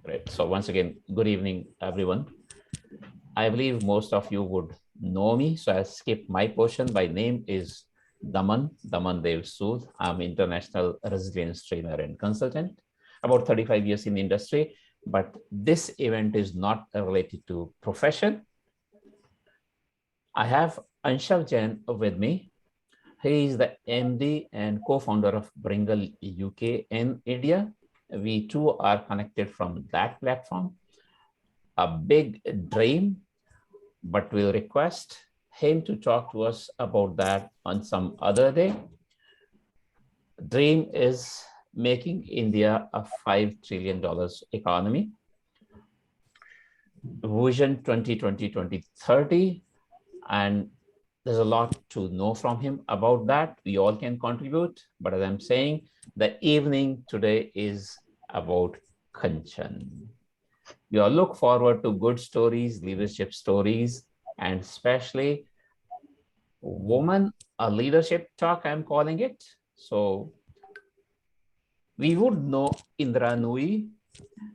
Great. So once again, good evening, everyone. I believe most of you would know me, so I'll skip my portion. My name is Daman Dev Sood. I'm international resilience trainer and consultant, about 35 years in the industry. But this event is not related to profession. I have Anshav Jain with me. He is the MD and co-founder of Bringle UK in India. We two are connected from that platform. A big dream, but we'll request him to talk to us about that on some other day. Dream is making India a $5 trillion economy. Vision 2020-2030, and there's a lot to know from him about that. We all can contribute, but as I'm saying, the evening today is about Kanchan. We all look forward to good stories, leadership stories, and especially woman, a leadership talk, I'm calling it. So we would know Indra Nui,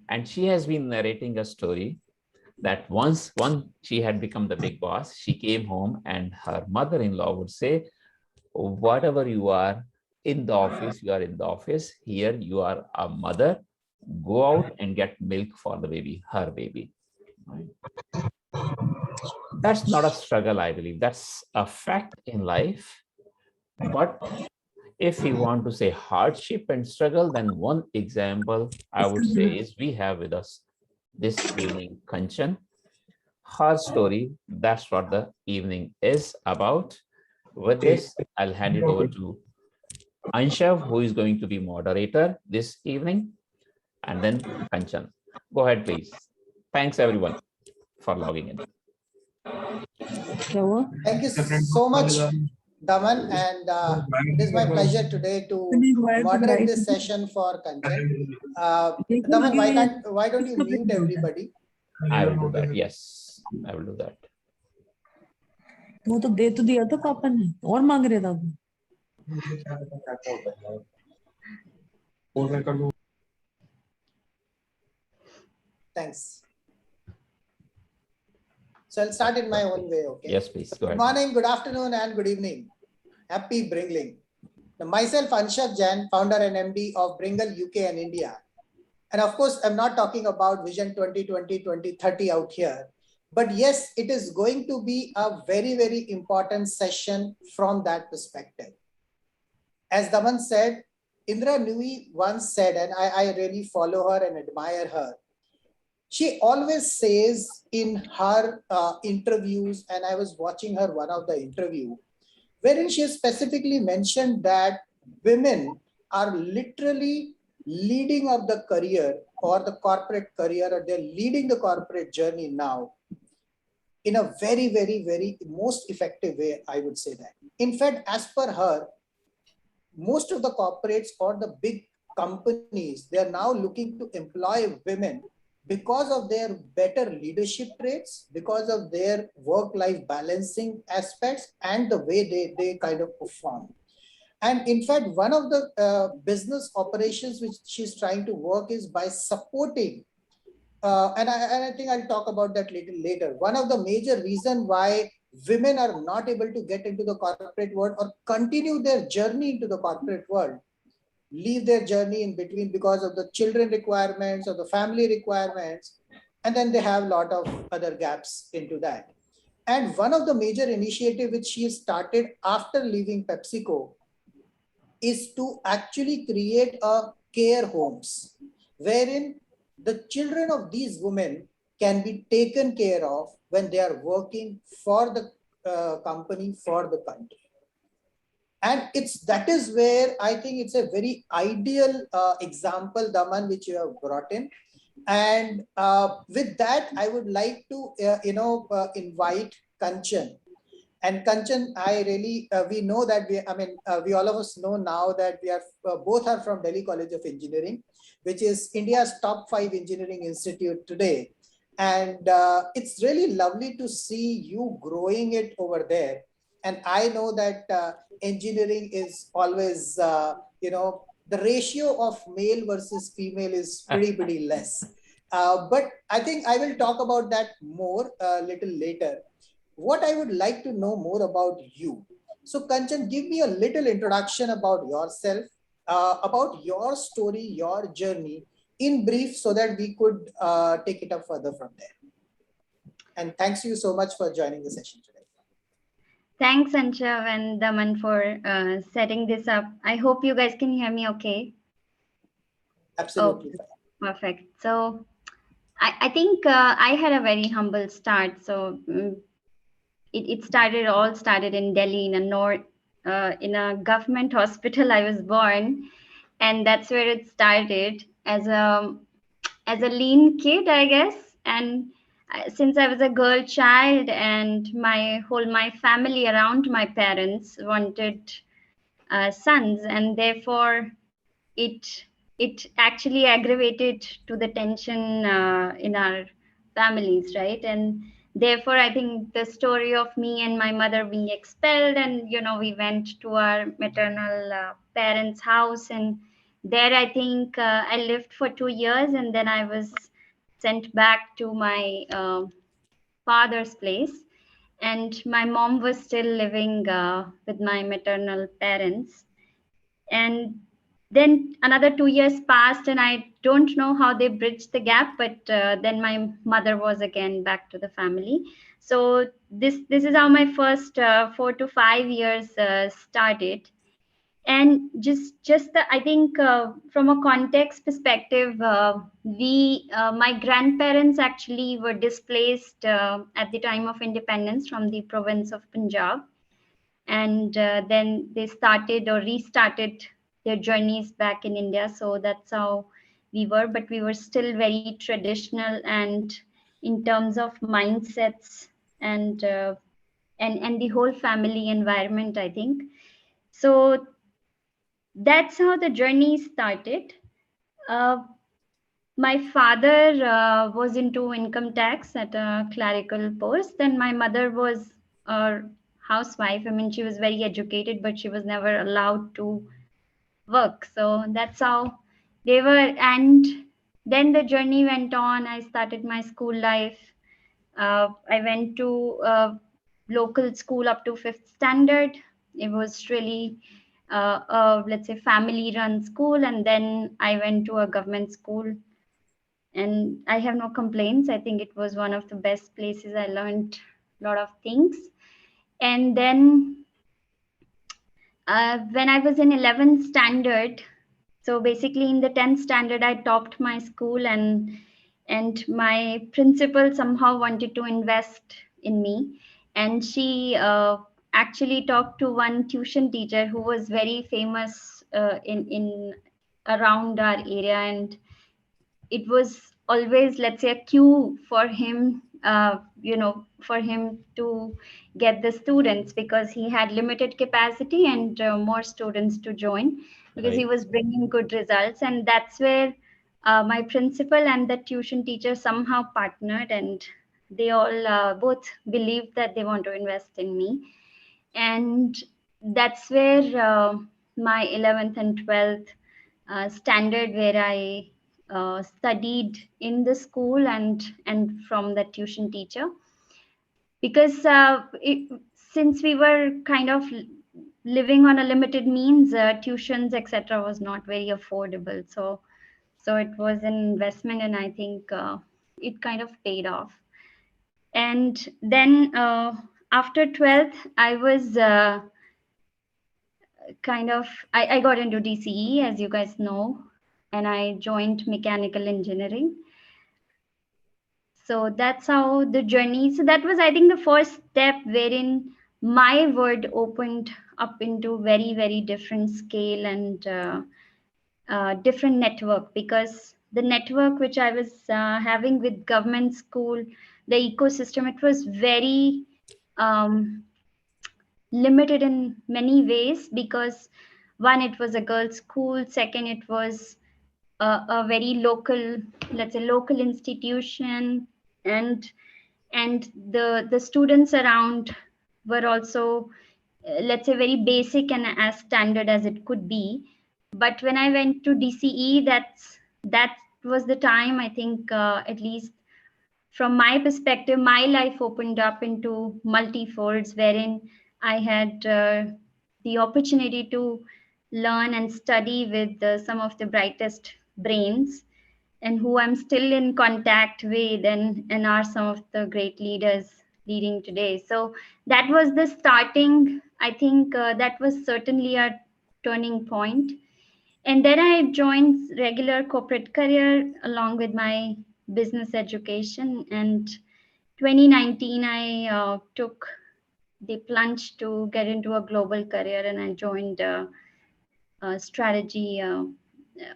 and she has been narrating a story that once she had become the big boss, she came home and her mother-in-law would say, whatever you are in the office, you are in the office. Here you are a mother. Go out and get milk for the baby, her baby. That's not a struggle, I believe. That's a fact in life. But if you want to say hardship and struggle, then one example I would say is we have with us this evening Kanchan. Her story, that's what the evening is about. With this, I'll hand it over to Anshav, who is going to be moderator this evening, and then Kanchan. Go ahead, please. Thanks, everyone, for logging in. Thank you so much, Daman, and it is my pleasure today to moderate this session for Kanchan. Daman, why don't you mute everybody? I will do that. Yes, I will do that. वो तो दे तो दिया था पापा ने और मांग रहे था Thanks. So I'll start in my own way, okay? Yes, please. Go ahead. Good morning, good afternoon, and good evening. Happy Bringling. Myself, Anshav Jain, founder and MD of Bringle UK and India. And of course, I'm not talking about Vision 2020-2030 out here. But yes, it is going to be a very, very important session from that perspective. As Daman said, Indra Nui once said, and I really follow her and admire her. She always says in her interviews, and I was watching her one of the interview, wherein she specifically mentioned that women are literally leading up the career or the corporate career, or they're leading the corporate journey now in a very, very, very most effective way, I would say that. In fact, as per her, most of the corporates or the big companies, they're now looking to employ women because of their better leadership traits, because of their work-life balancing aspects, and the way they kind of perform. And in fact, one of the business operations which she's trying to work is by supporting, and I think I'll talk about that little later. One of the major reasons why women are not able to get into the corporate world or continue their journey into the corporate world, leave their journey in between because of the children requirements or the family requirements, and then they have a lot of other gaps into that. And one of the major initiatives which she started after leaving PepsiCo is to actually create a care homes wherein the children of these women can be taken care of when they are working for the company, for the country. And that is where I think it's a very ideal example, Daman, which you have brought in. And with that, I would like to, invite Kanchan. And Kanchan, I really, we know that we all of us know now that we are both are from Delhi College of Engineering, which is India's top 5 engineering institute today. And it's really lovely to see you growing it over there. And I know that engineering is always, the ratio of male versus female is pretty less. But I think I will talk about that more a little later. What I would like to know more about you. So Kanchan, give me a little introduction about yourself, about your story, your journey in brief, so that we could take it up further from there. And thanks you so much for joining the session today. Thanks, Anshav and Daman, for setting this up. I hope you guys can hear me okay. Absolutely Oh, fine. perfect. So I think I had a very humble start. So it all started in Delhi in a government hospital. I was born, and that's where it started as a lean kid, I guess. And since I was a girl child, and my family around my parents wanted sons, and therefore it it actually aggravated to the tension in our families, right? And therefore I think the story of me and my mother being expelled, and we went to our maternal parents house, and there I think I lived for 2 years, and then I was sent back to my father's place, and my mom was still living with my maternal parents. And then another 2 years passed, and I don't know how they bridged the gap, but then my mother was again back to the family. So this is how my first 4 to 5 years started. And just the, I think from a context perspective, we my grandparents actually were displaced at the time of independence from the province of Punjab, and then they started or restarted their journeys back in India. So that's how we were, but we were still very traditional, and in terms of mindsets and and the whole family environment, I think. So that's how the journey started. Uh, my father was into income tax at a clerical post, and my mother was a housewife. I mean, she was very educated, but she was never allowed to work. So that's how they were. And then the journey went on. I started my school life. I went to local school up to fifth standard. It was really, let's say, family run school. And then I went to a government school, and I have no complaints. I think it was one of the best places. I learned a lot of things. And then when I was in 11th standard, so basically in the 10th standard, I topped my school, and my principal somehow wanted to invest in me, and she actually talked to one tuition teacher who was very famous in around our area, and it was always, let's say, a queue for him, for him to get the students, because he had limited capacity and more students to join, because he Right. was bringing good results. And that's where my principal and the tuition teacher somehow partnered, and they all both believed that they want to invest in me. And that's where my 11th and 12th standard, where I studied in the school and from the tuition teacher, because since we were kind of living on a limited means, tuitions etc. was not very affordable. So it was an investment, and I think it kind of paid off. And then after 12th, I was I got into DCE, as you guys know, and I joined mechanical engineering. So that's how the journey. So that was, I think, the first step wherein my world opened up into very, very different scale and different network, because the network which I was having with government school, the ecosystem, it was very limited in many ways, because one, it was a girls' school. Second, it was a very local, let's say, local institution, and the students around were also, let's say, very basic and as standard as it could be. But when I went to DCE, was the time, I think, at least from my perspective, my life opened up into multi-folds, wherein I had the opportunity to learn and study with some of the brightest brains, and who I'm still in contact with, and are some of the great leaders leading today. So that was the starting. I think that was certainly a turning point. And then I joined regular corporate career along with my business education. And 2019, I took the plunge to get into a global career, and I joined a strategy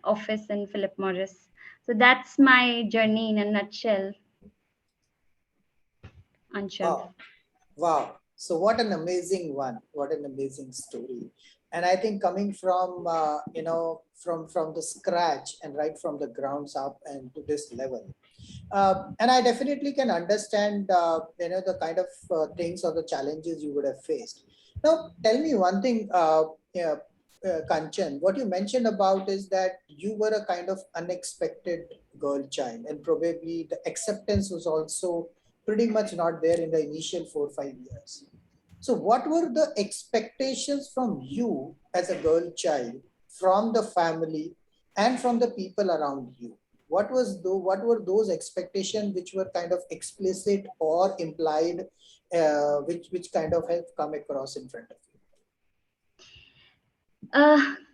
office in Philip Morris. So that's my journey in a nutshell, Anshav. Wow. Wow. So what an amazing one. What an amazing story. And I think coming from, from the scratch and right from the grounds up and to this level. And I definitely can understand, the kind of things or the challenges you would have faced. Now, tell me one thing, Kanchan, what you mentioned about is that you were a kind of unexpected girl child, and probably the acceptance was also pretty much not there in the initial 4 or 5 years. So, what were the expectations from you as a girl child, from the family, and from the people around you? What were those expectations which were kind of explicit or implied, which kind of have come across in front of you?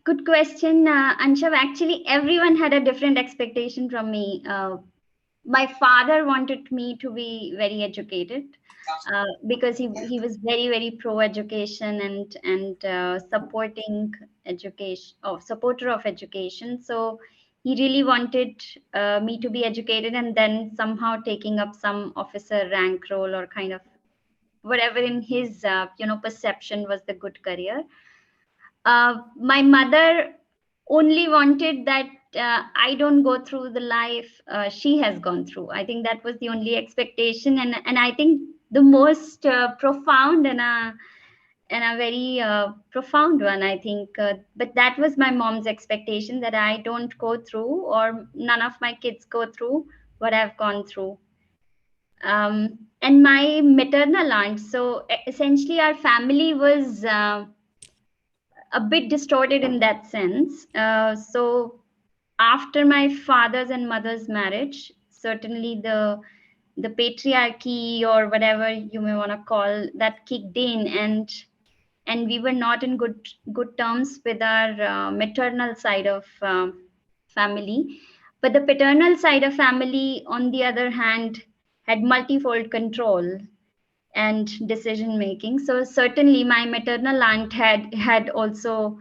Good question, Anshav. Actually, everyone had a different expectation from me. My father wanted me to be very educated, because he was very pro education, and supporting education, or supporter of education. So he really wanted me to be educated, and then somehow taking up some officer rank role, or kind of whatever in his perception was the good career. My mother only wanted that I don't go through the life she has gone through. I think that was the only expectation, and I think the most profound, and a very profound one, I think. But that was my mom's expectation, that I don't go through, or none of my kids go through what I've gone through. And my maternal aunt, so essentially our family was a bit distorted in that sense. So after my father's and mother's marriage, certainly the patriarchy, or whatever you may want to call that, kicked in, and we were not in good terms with our maternal side of family. But the paternal side of family, on the other hand, had multifold control and decision making. So certainly my maternal aunt had also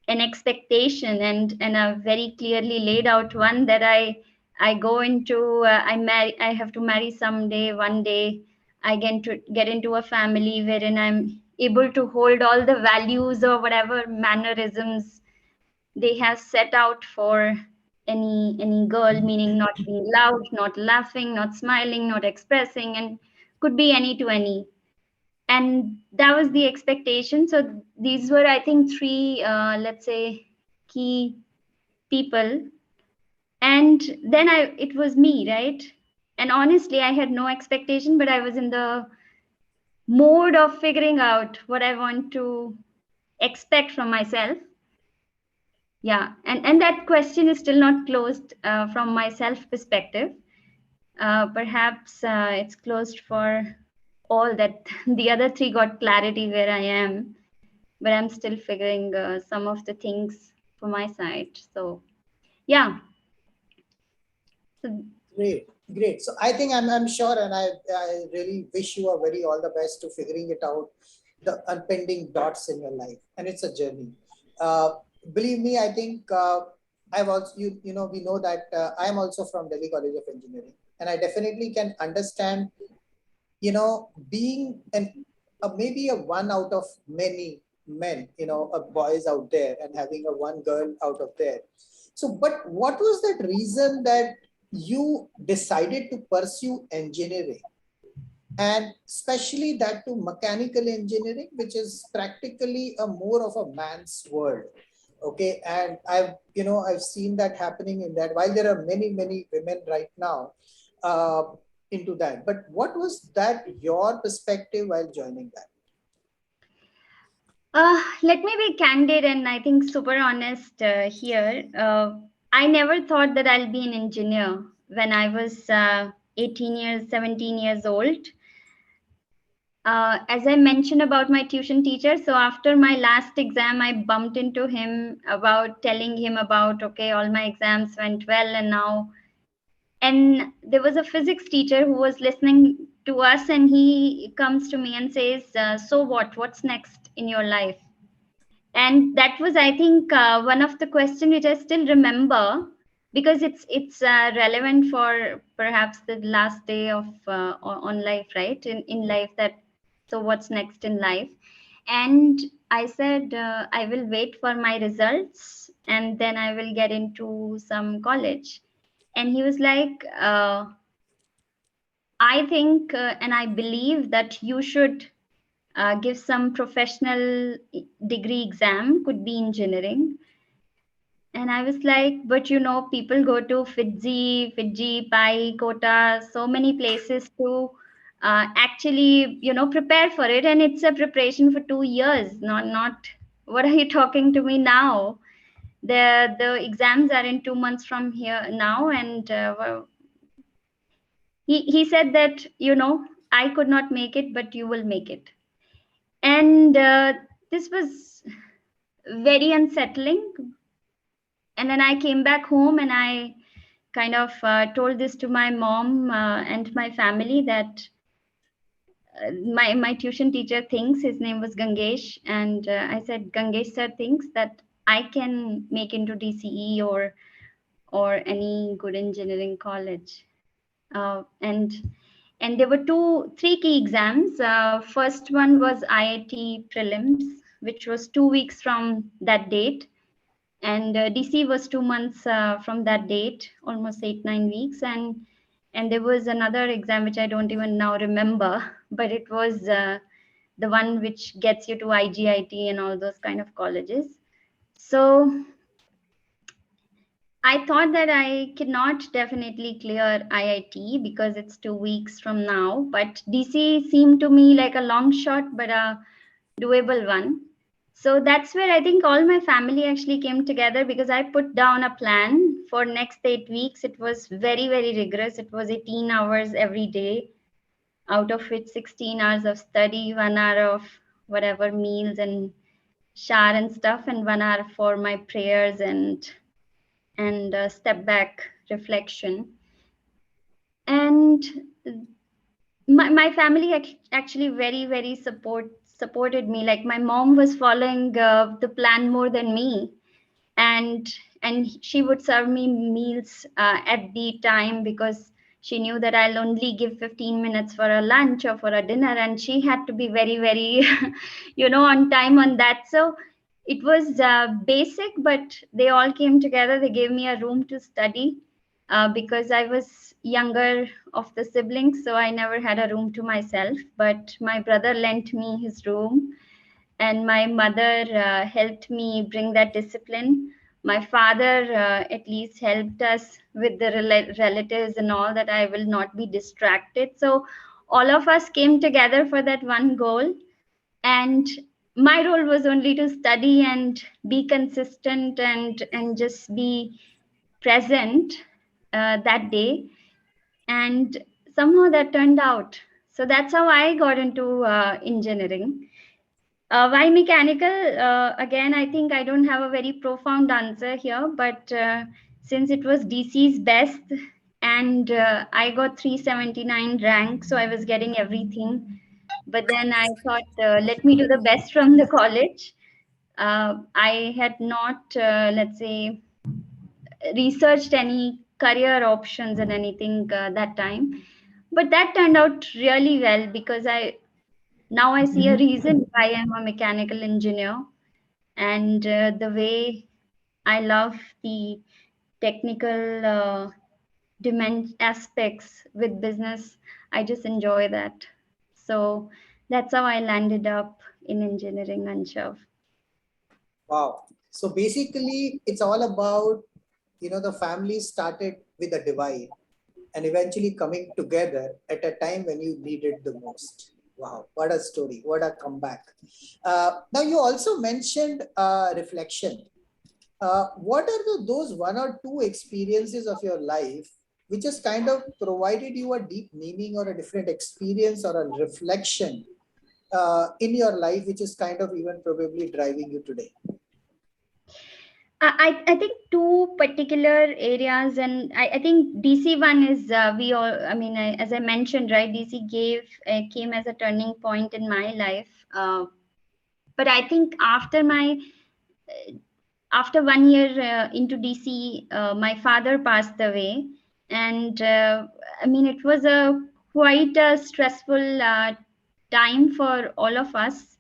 an expectation, and a very clearly laid out one, that I go into I have to marry someday, one day. I get into a family wherein I'm able to hold all the values, or whatever mannerisms they have set out for any girl, meaning not being loud, not laughing, not smiling, not expressing, and could be any to any. And that was the expectation. So these were, I think, three let's say key people. And then it was me, right? And honestly, I had no expectation, but I was in the mode of figuring out what I want to expect from myself. Yeah. And that question is still not closed from my self perspective. Perhaps it's closed for all that. The other three got clarity where I am, but I'm still figuring some of the things for my side. So yeah. So, Great, great. So I think I'm sure, and I really wish you a very all the best to figuring it out, the unpending dots in your life, and it's a journey. Believe me, I think I've also we know that I am also from Delhi College of Engineering, and I definitely can understand, being maybe a one out of many men, boys out there, and having a one girl out of there. So, but what was that reason that you decided to pursue engineering, and especially that to mechanical engineering, which is practically a more of a man's world? Okay, and I've seen that happening in that, while there are many women right now into that. But what was that your perspective while joining that? Let me be candid and I think super honest here. I never thought that I'll be an engineer when I was 18 years, 17 years old. As I mentioned about my tuition teacher, so after my last exam, I bumped into him about telling him about, okay, all my exams went well and now, and there was a physics teacher who was listening to us and he comes to me and says, so what's next in your life? And that was, I think, one of the questions which I still remember because it's relevant for perhaps the last day of on life, right? In life, that so what's next in life? And I said I will wait for my results and then I will get into some college. And he was like, I think and I believe that you should give some professional degree exam, could be engineering. And I was like, but people go to Fiji, Pai, Kota, so many places to actually, prepare for it. And it's a preparation for 2 years, not, what are you talking to me now? The exams are in 2 months from here now. And well, he said that, I could not make it, but you will make it. And this was very unsettling. And then I came back home and I kind of told this to my mom and my family that my tuition teacher thinks, his name was Gangesh, and I said, Gangesh sir thinks that I can make into DCE or any good engineering college. And there were three key exams. First one was IIT prelims, which was 2 weeks from that date. And DC was 2 months from that date, almost 8-9 weeks. And there was another exam which I don't even now remember, but it was the one which gets you to IGIT and all those kind of colleges. So I thought that I cannot definitely clear IIT because it's 2 weeks from now, but DC seemed to me like a long shot, but a doable one. So that's where I think all my family actually came together because I put down a plan for next 8 weeks. It was very rigorous. It was 18 hours every day, out of which 16 hours of study, 1 hour of whatever meals and shower and stuff, and 1 hour for my prayers and step back reflection. And my family actually very supported me. Like my mom was following the plan more than me, and she would serve me meals at the time because she knew that I'll only give 15 minutes for a lunch or for a dinner, and she had to be very on time on that. So it was basic, but they all came together. They gave me a room to study because I was younger of the siblings, so I never had a room to myself. But my brother lent me his room, and my mother helped me bring that discipline. My father at least helped us with the relatives and all, that I will not be distracted. So all of us came together for that one goal. And my role was only to study and be consistent and just be present that day. And somehow that turned out. So that's how I got into engineering. Why mechanical? Again, I think I don't have a very profound answer here, but since it was DC's best and I got 379 rank, so I was getting everything. But then I thought, let me do the best from the college. I had not, let's say, researched any career options and anything that time. But that turned out really well because now I see a reason why I'm a mechanical engineer, and the way I love the technical aspects with business. I just enjoy that. So that's how I landed up in engineering, Anshav. Wow. So basically, it's all about, the family started with a divide and eventually coming together at a time when you needed the most. Wow, what a story, what a comeback. Now, you also mentioned reflection. What are those one or two experiences of your life which has kind of provided you a deep meaning or a different experience or a reflection in your life, which is kind of even probably driving you today? I think two particular areas, and I think DC one is we all. I mean, as I mentioned, right, DC came as a turning point in my life. But I think after 1 year into DC, my father passed away, and I mean, it was a quite a stressful time for all of us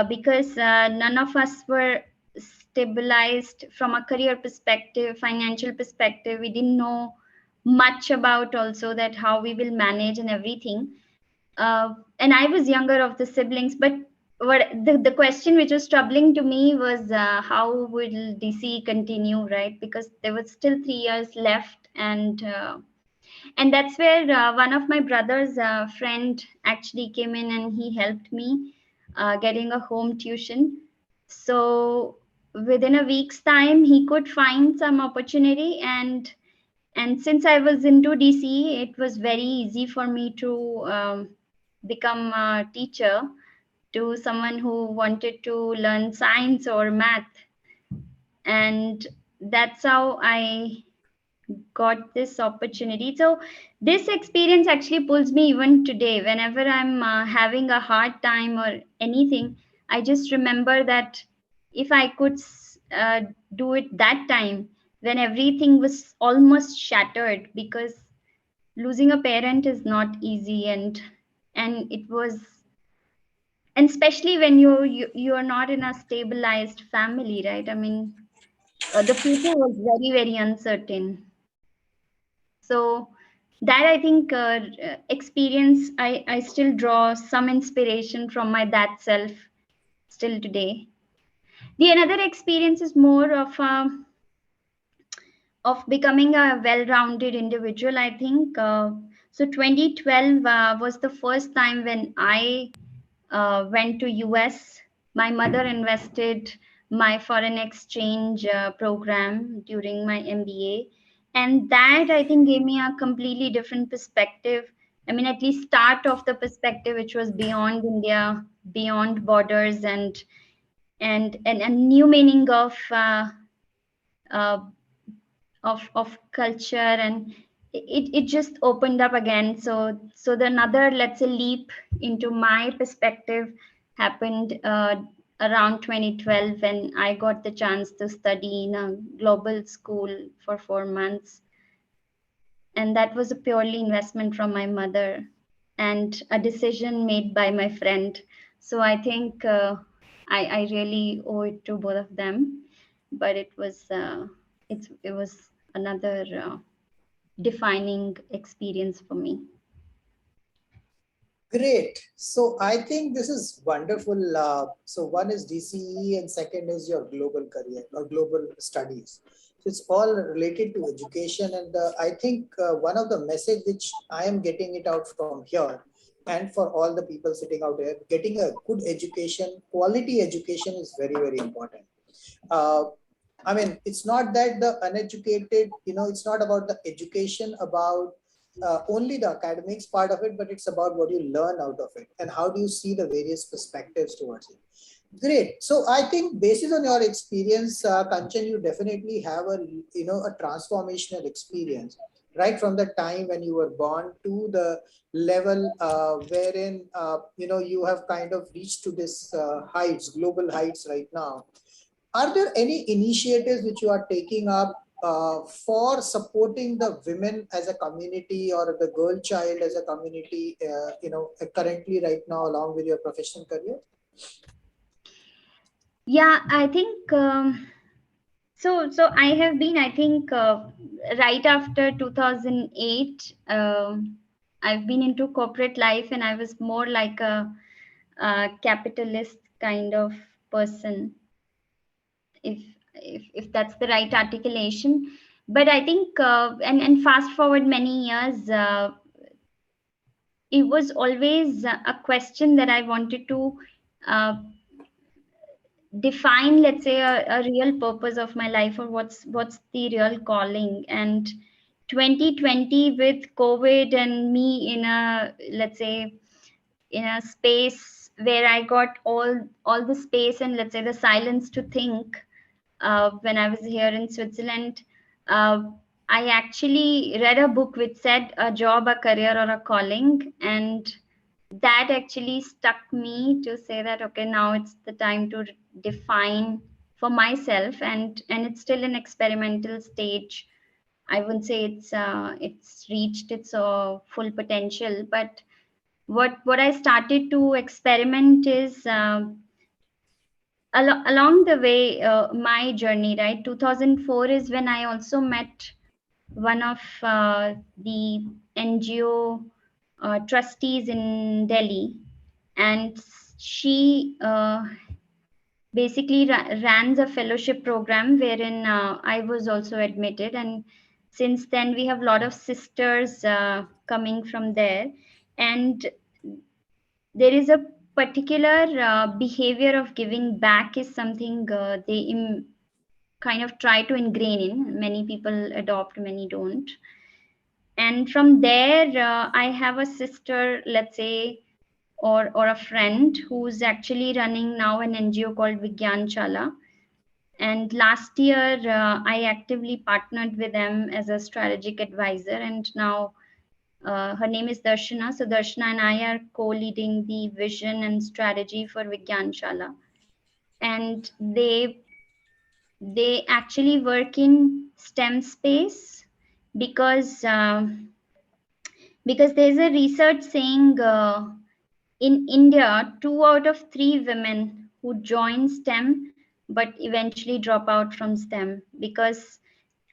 because none of us were stabilized from a career perspective, financial perspective. We didn't know much about also that how we will manage and everything. And I was younger of the siblings, but what the question which was troubling to me was how will DC continue, right? Because there was still 3 years left, and that's where one of my brother's friend actually came in and he helped me getting a home tuition. So within a week's time, he could find some opportunity, and since I was into DC, it was very easy for me to become a teacher to someone who wanted to learn science or math, and that's how I got this opportunity. So this experience actually pulls me even today. Whenever I'm having a hard time or anything, I just remember that if I could do it that time when everything was almost shattered, because losing a parent is not easy, and it was, and especially when you are not in a stabilized family, right? I mean, the future was very very uncertain. So that I think experience, I still draw some inspiration from my that self still today. The another experience is more of becoming a well-rounded individual, I think. So 2012 was the first time when I went to US. My mother invested my foreign exchange program during my MBA, and that I think gave me a completely different perspective. I mean, at least start of the perspective which was beyond India, beyond borders, and a new meaning uh, of culture, and it just opened up again. So the another, let's say, leap into my perspective happened around 2012 when I got the chance to study in a global school for 4 months, and that was a purely investment from my mother and a decision made by my friend. So I think I really owe it to both of them, but it was another defining experience for me. Great. So I think this is wonderful. So one is DCE and second is your global career or global studies. So it's all related to education. And I think one of the message which I am getting it out from here, and for all the people sitting out there, getting a good education, quality education is very, very important. Uh, I mean, it's not that the uneducated, it's not about the education, about only the academics part of it, but it's about what you learn out of it and how do you see the various perspectives towards it. Great. So I think based on your experience, Kanchan, you definitely have a transformational experience right from the time when you were born to the level wherein, you have kind of reached to this heights, global heights right now. Are there any initiatives which you are taking up for supporting the women as a community or the girl child as a community, currently right now along with your professional career? Yeah, I think so I have been, I think, right after 2008, I've been into corporate life, and I was more like a capitalist kind of person. if that's the right articulation. But I think and fast forward many years, it was always a question that I wanted to uh, define, let's say, a real purpose of my life, or what's the real calling. And 2020, with COVID and me in a, let's say, in a space where I got all the space and, let's say, the silence to think, when I was here in Switzerland, uh, I actually read a book which said a job, a career, or a calling. And that actually stuck me to say that, okay, now it's the time to define for myself. And it's still an experimental stage. I wouldn't say it's reached its full potential, but what I started to experiment is, along the way, my journey, right? 2004 is when I also met one of the NGO trustees in Delhi, and she basically ran a fellowship program wherein I was also admitted. And since then, we have a lot of sisters coming from there. And there is a particular behavior of giving back is something they kind of try to ingrain in. Many people adopt, many don't. And from there, I have a sister, let's say, or a friend who's actually running now an NGO called Vigyan Chala. And last year, I actively partnered with them as a strategic advisor. And now her name is Darshana. So Darshana and I are co-leading the vision and strategy for Vigyan Shala. And they actually work in STEM space because there's a research saying, in India, 2 out of 3 women who join STEM but eventually drop out from STEM because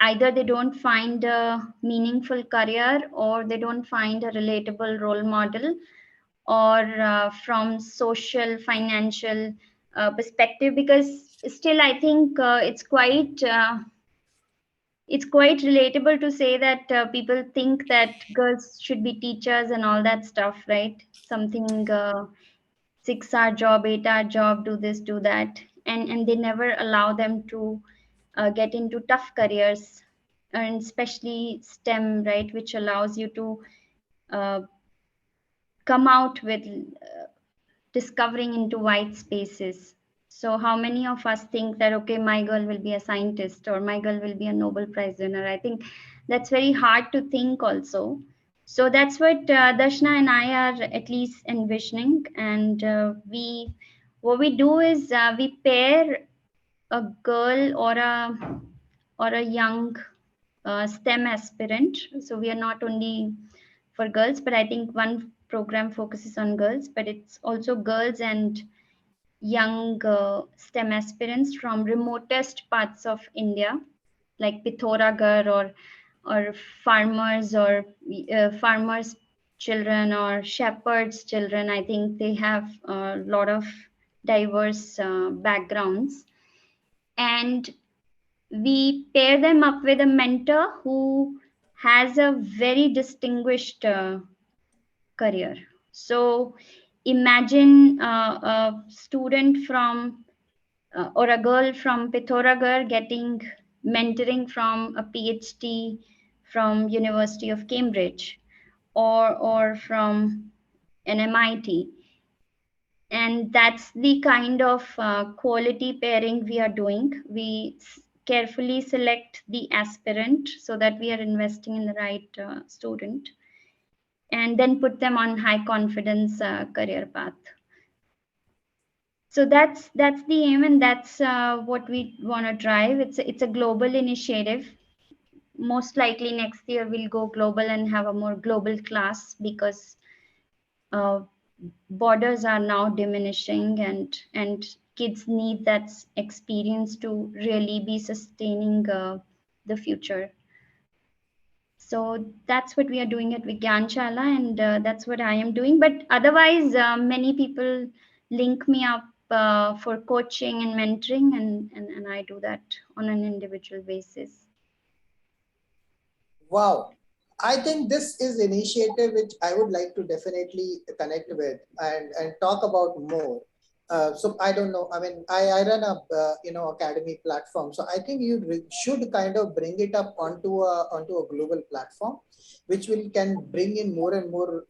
either they don't find a meaningful career, or they don't find a relatable role model, or from social, financial perspective. Because still, I think it's quite relatable to say that people think that girls should be teachers and all that stuff, right? Something 6-hour job, 8-hour job, do this, do that, and they never allow them to get into tough careers, and especially STEM, right, which allows you to uh, come out with discovering into white spaces. So how many of us think that, okay, my girl will be a scientist, or my girl will be a Nobel Prize winner? I think that's very hard to think also. So that's what Darshana and I are at least envisioning. And what we do is we pair a girl or a young STEM aspirant. So we are not only for girls, but I think one program focuses on girls, but it's also girls and young STEM aspirants from remotest parts of India, like Pithoragarh, or farmers, or farmers' children, or shepherds' children. I think they have a lot of diverse backgrounds, and we pair them up with a mentor who has a very distinguished career. So imagine a student from or a girl from Pithoragarh getting mentoring from a PhD from University of Cambridge, or from an MIT. And that's the kind of quality pairing we are doing. We carefully select the aspirant so that we are investing in the right student, and then put them on high confidence career path. So that's the aim, and that's what we want to drive. It's a global initiative. Most likely next year we'll go global and have a more global class, because uh, borders are now diminishing, and kids need that experience to really be sustaining the future. So that's what we are doing at Vigyan Shala, and that's what I am doing. But otherwise, many people link me up for coaching and mentoring, and I do that on an individual basis. Wow. I think this is initiative which I would like to definitely connect with and talk about more. So I don't know. I mean, I run a academy platform. So I think you should kind of bring it up onto a global platform, which can bring in more and more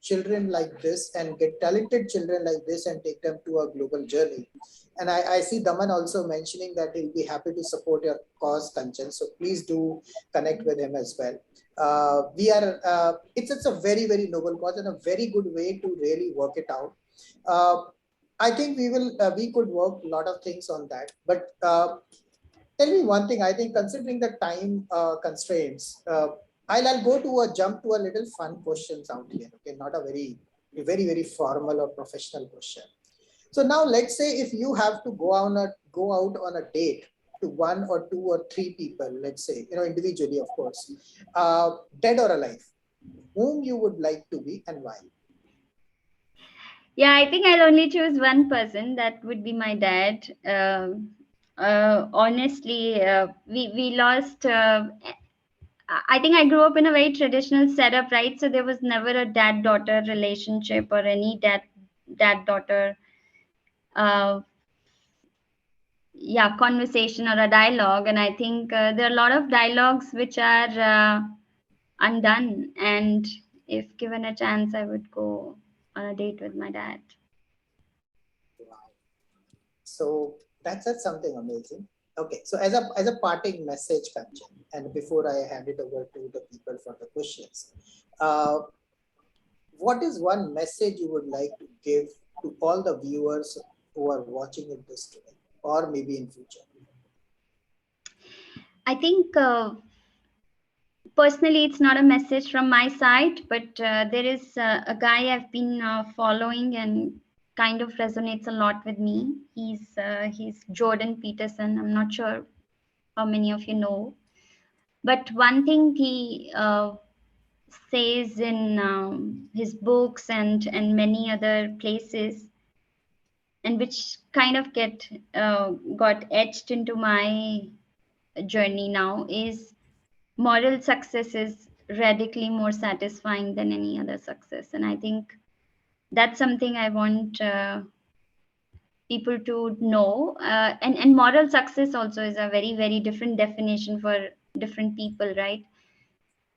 children like this and get talented children like this and take them to a global journey. And I see Daman also mentioning that he'll be happy to support your cause, Kanchan. So please do connect with him as well. It's a very, very noble cause and a very good way to really work it out. I think we could work a lot of things on that. But tell me one thing. I think considering the time constraints, I'll jump to a little fun questions out here. Okay, not a very, very, very formal or professional question. So now let's say if you have to go out on a date to one or two or three people, let's say, individually, of course, dead or alive, whom you would like to be and why? Yeah, I think I'll only choose one person. That would be my dad. Honestly, we lost. I think I grew up in a very traditional setup, right? So there was never a dad-daughter relationship or any dad-daughter conversation or a dialogue. And I think there are a lot of dialogues which are undone. And if given a chance, I would go on a date with my dad. Wow. So that's something amazing. Okay, so as a parting message, Kanchan, and before I hand it over to the people for the questions, what is one message you would like to give to all the viewers who are watching it this today, or maybe in future? I think personally, it's not a message from my side, but there is a guy I've been following and kind of resonates a lot with me. He's Jordan Peterson. I'm not sure how many of you know, but one thing he says in his books and many other places, and which kind of got etched into my journey now, is moral success is radically more satisfying than any other success. And I think that's something I want people to know. And moral success also is a very, very different definition for different people, right?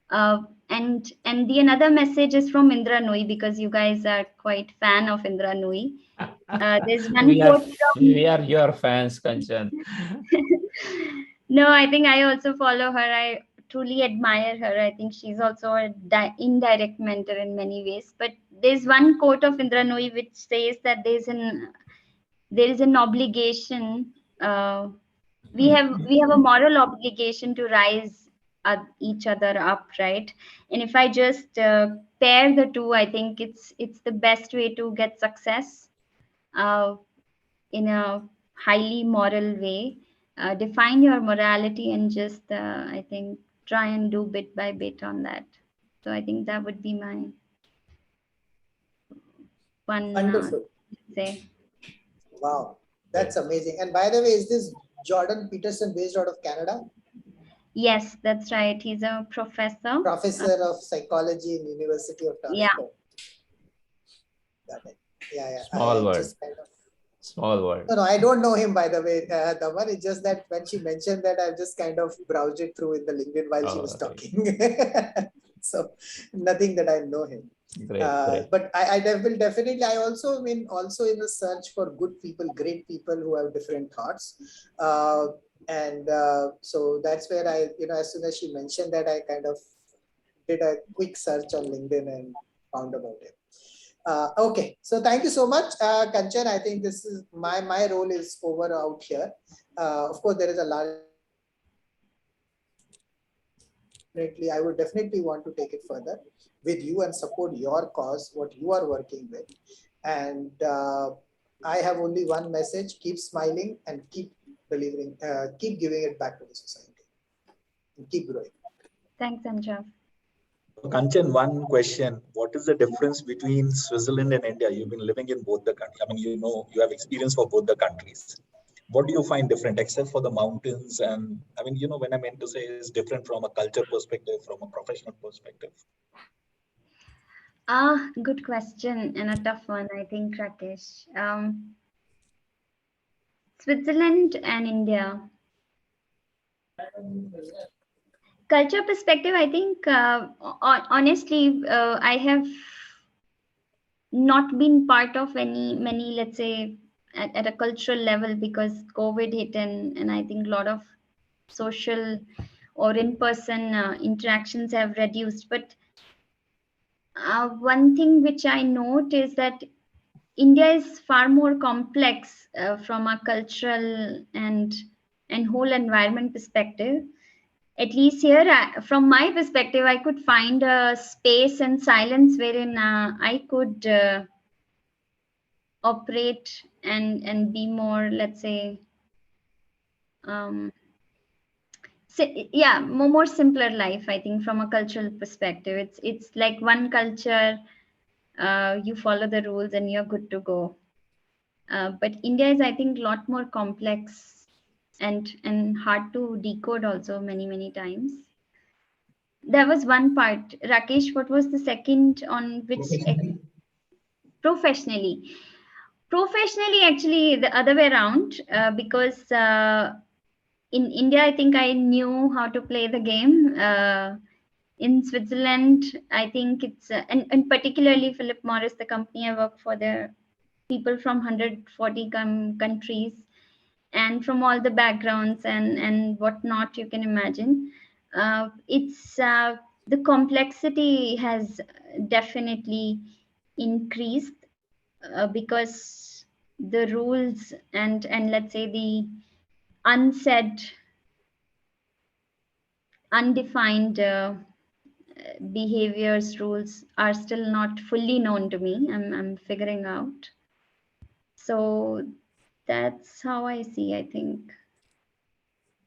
And the another message is from Indra Nooyi, because you guys are quite fan of Indra Nooyi. There's one quote from... We are your fans, Kanchan. No, I think I also follow her. I truly admire her. I think she's also an indirect mentor in many ways. But there's one quote of Indra Nooyi which says that there is an obligation. We have a moral obligation to rise each other up, right? And if I just pair the two, I think it's the best way to get success in a highly moral way. Define your morality and just I think try and do bit by bit on that. So I think that would be my one Wonderful. say. Wow, that's amazing. And by the way, is this Jordan Peterson based out of Canada? Yes, that's right. He's a professor. Professor of psychology in University of Toronto. Yeah. Got it. Yeah. Small word. Small word. No, I don't know him, by the way, Daman. It's just that when she mentioned that, I've just kind of browsed it through in the LinkedIn while she was talking. So nothing that I know him. Great. But I will definitely, I also mean, also in the search for good people, great people who have different thoughts. So that's where I, as soon as she mentioned that, I kind of did a quick search on LinkedIn and found about it. Okay, so thank you so much, Kanchan. I think this is my role is over out here. Of course, there is a large. I would definitely want to take it further with you and support your cause, what you are working with. And I have only one message: keep smiling and keep delivering, keep giving it back to the society, and keep growing. Thanks, Anjav. Kanchan, one question. What is the difference between Switzerland and India? You've been living in both the countries. I mean, you know, you have experience for both the countries. What do you find different, except for the mountains? And I mean, you know, when I meant to say is different from a culture perspective, from a professional perspective. Good question and a tough one, I think, Rakesh. Switzerland and India. Culture perspective, I think, honestly, I have not been part of many, let's say, at a cultural level, because COVID hit, and I think a lot of social or in-person interactions have reduced. But one thing which I note is that India is far more complex from a cultural and whole environment perspective. At least here, from my perspective, I could find a space and silence wherein I could operate and be more, let's say, more simpler life. I think from a cultural perspective, it's like one culture, you follow the rules and you're good to go. But India is, I think, a lot more complex and hard to decode also many times. That was one part. Rakesh, what was the second on which? Professionally. Professionally, actually, the other way around, because in India, I think I knew how to play the game. In Switzerland, I think it's, and particularly Philip Morris, the company I work for, the people from 140 countries and from all the backgrounds and whatnot you can imagine. It's the complexity has definitely increased because the rules and let's say the unsaid, undefined behaviors, rules are still not fully known to me. I'm figuring out. So that's how I see, I think.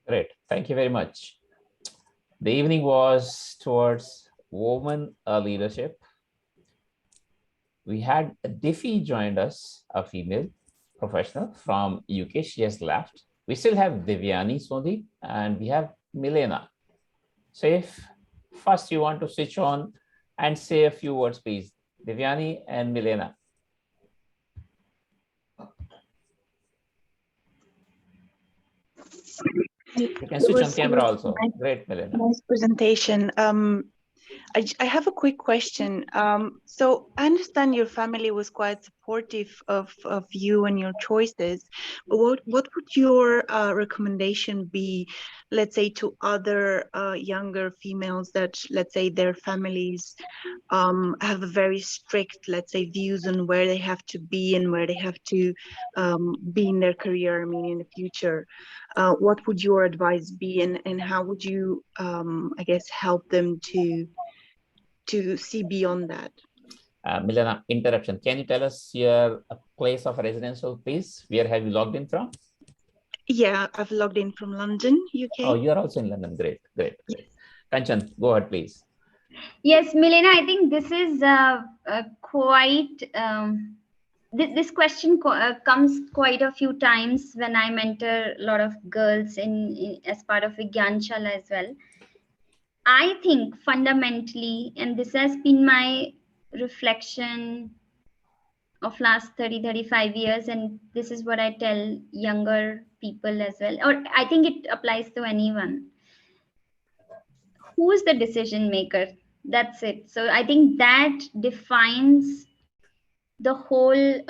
Great. Thank you very much. The evening was towards women leadership. We had Diffie joined us, a female professional from UK. She has left. We still have Divyani Sodhi and we have Milena. So if first you want to switch on and say a few words, please, Divyani and Milena. You can switch on camera also. Great, Milena. Nice presentation. I have a quick question. So I understand your family was quite supportive of you and your choices. But what would your recommendation be, let's say, to other younger females that, let's say, their families have a very strict, let's say, views on where they have to be and where they have to be in their career, I mean, in the future? What would your advice be, and how would you, I guess, help them to see beyond that? Milena, interruption. Can you tell us your place of residence, please? Where have you logged in from? Yeah, I've logged in from London, UK. Oh, you are also in London. Great. Kanchan, go ahead, please. Yes, Milena, I think this is quite, this question comes quite a few times when I mentor a lot of girls in as part of Vigyanshala as well. I think fundamentally, and this has been my reflection of last 35 years, and this is what I tell younger people as well, or I think it applies to anyone. Who's the decision maker? That's it. So I think that defines the whole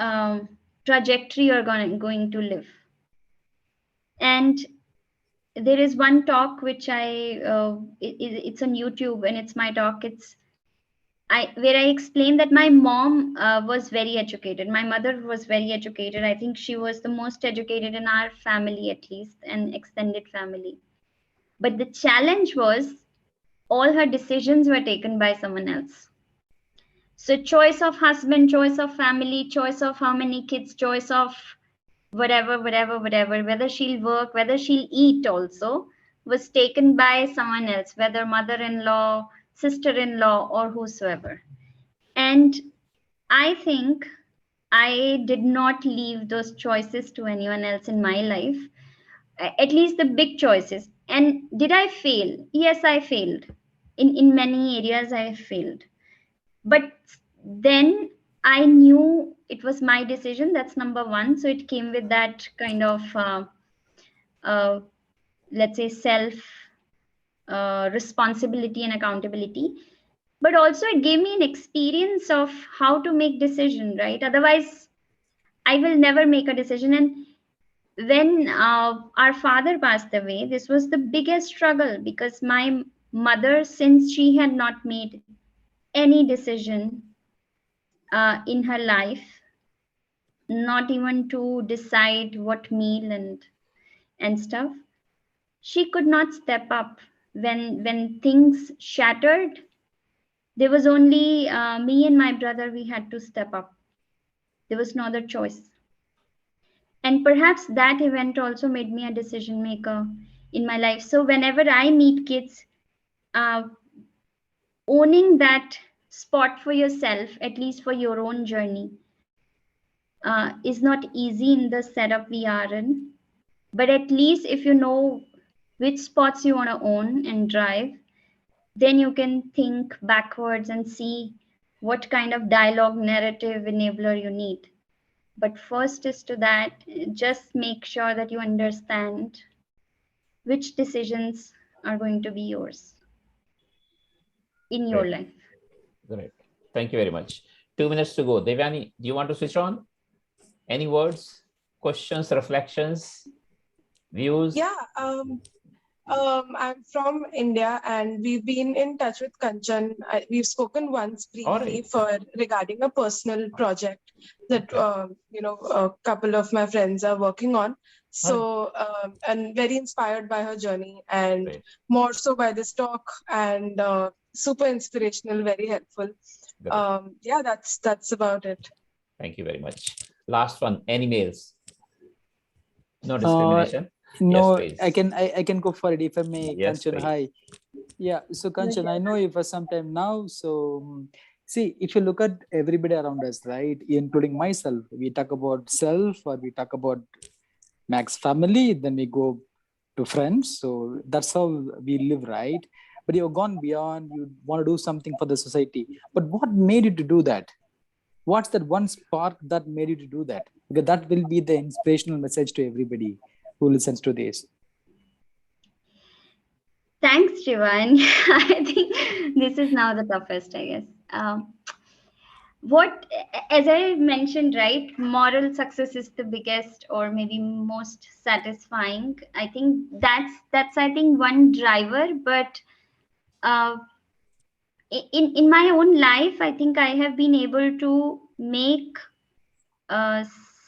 trajectory you're going to live. And there is one talk which it's on YouTube, and it's my talk. Where I explained that my mom was very educated. My mother was very educated. I think she was the most educated in our family, at least, and extended family. But the challenge was all her decisions were taken by someone else. So choice of husband, choice of family, choice of how many kids, choice of whatever, whether she'll work, whether she'll eat also, was taken by someone else, whether mother-in-law, sister-in-law or whosoever. And I think I did not leave those choices to anyone else in my life, at least the big choices. And did I fail? Yes, I failed. In many areas, I failed. But then I knew it was my decision. That's number one. So it came with that kind of, let's say, self responsibility and accountability. But also it gave me an experience of how to make decision, right? Otherwise, I will never make a decision. And when our father passed away, this was the biggest struggle, because my mother, since she had not made any decision in her life, not even to decide what meal and stuff, she could not step up when things shattered. There was only me and my brother. We had to step up. There was no other choice. And perhaps that event also made me a decision maker in my life. So whenever I meet kids, owning that spot for yourself, at least for your own journey, is not easy in the setup we are in. But at least if you know which spots you want to own and drive, then you can think backwards and see what kind of dialogue narrative enabler you need. But first is to that, just make sure that you understand which decisions are going to be yours in your Great. life. Great. Thank you very much. 2 minutes to go. Devyani, do you want to switch on? Any words, questions, reflections, views? Yeah, I'm from India, and we've been in touch with Kanchan. We've spoken once briefly regarding a personal project that a couple of my friends are working on. So, and very inspired by her journey, and Great. more so by this talk, and super inspirational, very helpful. Yeah, that's about it. Thank you very much. Last one. Any mails? No discrimination. No, yes, I can go for it if I may. Yes, Kanchan, please. hi. Yeah, so Kanchan, I know you for some time now. So see, if you look at everybody around us, right, including myself, we talk about self or we talk about max family, then we go to friends. So that's how we live, right? But you've gone beyond, you want to do something for the society. But what made you to do that? What's that one spark that made you to do that? Because that will be the inspirational message to everybody who listens to this. Thanks, Jivan. I think this is now the toughest, I guess. As I mentioned, right, moral success is the biggest or maybe most satisfying. I think that's I think one driver. But in my own life, I think I have been able to make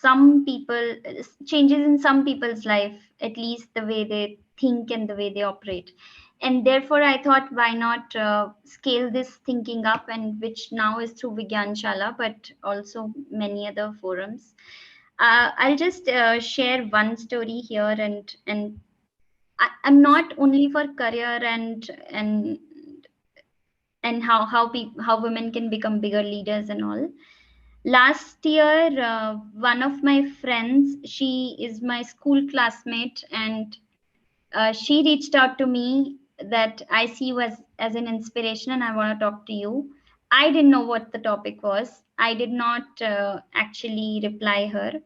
some people changes in some people's life, at least the way they think and the way they operate. And therefore I thought, why not scale this thinking up, and which now is through Vigyan Shala, but also many other forums. I'll just share one story here, and I'm not only for career and how women can become bigger leaders and all. Last year, one of my friends, she is my school classmate, and she reached out to me that I see you as an inspiration and I want to talk to you. I didn't know what the topic was. I did not actually reply her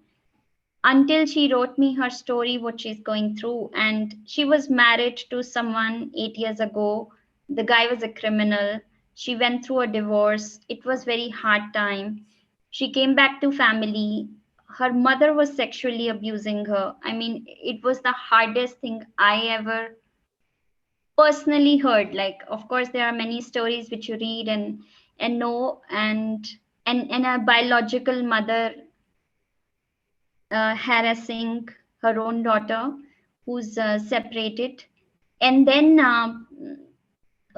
until she wrote me her story, what she's going through. And she was married to someone 8 years ago. The guy was a criminal. She went through a divorce. It was very hard time. She came back to family. Her mother was sexually abusing her. I mean, it was the hardest thing I ever personally heard. Like, of course, there are many stories which you read and know, and a biological mother harassing her own daughter who's separated. And then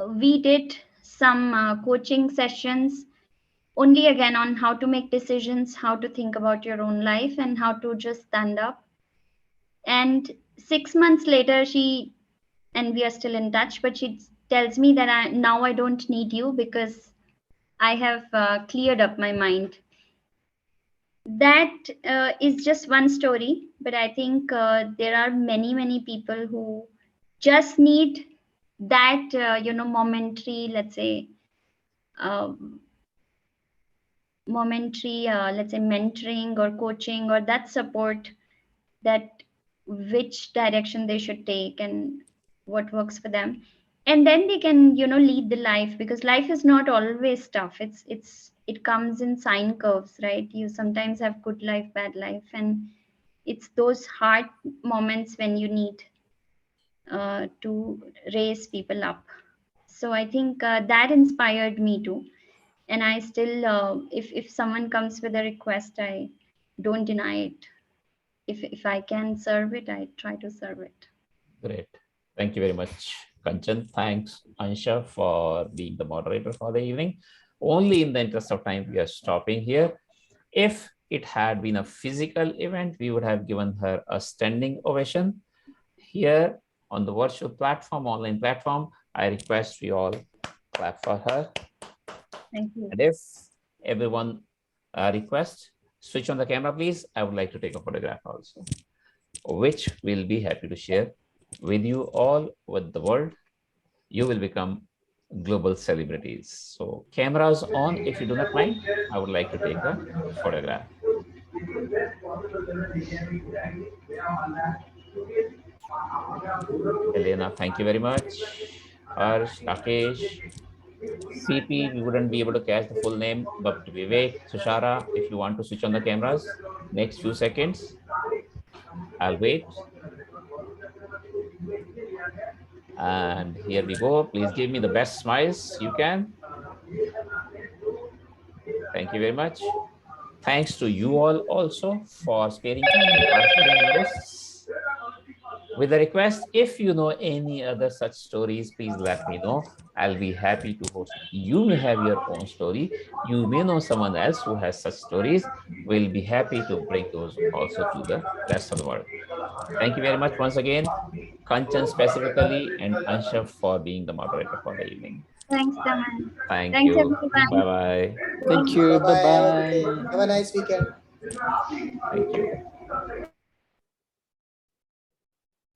we did some coaching sessions, only again on how to make decisions, how to think about your own life, and how to just stand up. And 6 months later, and we are still in touch, but she tells me that I don't need you because I have cleared up my mind. That is just one story, but I think there are many people who just need that momentary, let's say, mentoring or coaching, or that support, that which direction they should take and what works for them, and then they can lead the life, because life is not always tough. It comes in sine curves, right? You sometimes have good life, bad life, and it's those hard moments when you need to raise people up. So I think that inspired me too. And I still if someone comes with a request, I don't deny it. If I can serve it, I try to serve it. Great. Thank you very much, Kanchan. Thanks, Ansha, for being the moderator for the evening. Only in the interest of time, we are stopping here. If it had been a physical event, we would have given her a standing ovation. Here on the virtual platform, online platform, I request we all clap for her. Thank you. And if everyone requests, switch on the camera, please. I would like to take a photograph also, which we'll be happy to share with you all, with the world. You will become global celebrities. So cameras on, if you do not mind, I would like to take a photograph. Elena, thank you very much. Harsh, Rakesh, CP, we wouldn't be able to catch the full name, but Vivek, Sushara, if you want to switch on the cameras, next few seconds, I'll wait. And here we go. Please give me the best smiles you can. Thank you very much. Thanks to you all also for sparing time and participating in this. With a request, if you know any other such stories, please let me know. I'll be happy to host. You may have your own story. You may know someone else who has such stories. We'll be happy to bring those also to the rest of the world. Thank you very much once again, Kanchan specifically, and Ansha for being the moderator for the evening. Thanks, Daman. Thank you. Everyone. Bye-bye. Thank you. Bye-bye. Have a nice weekend. Thank you.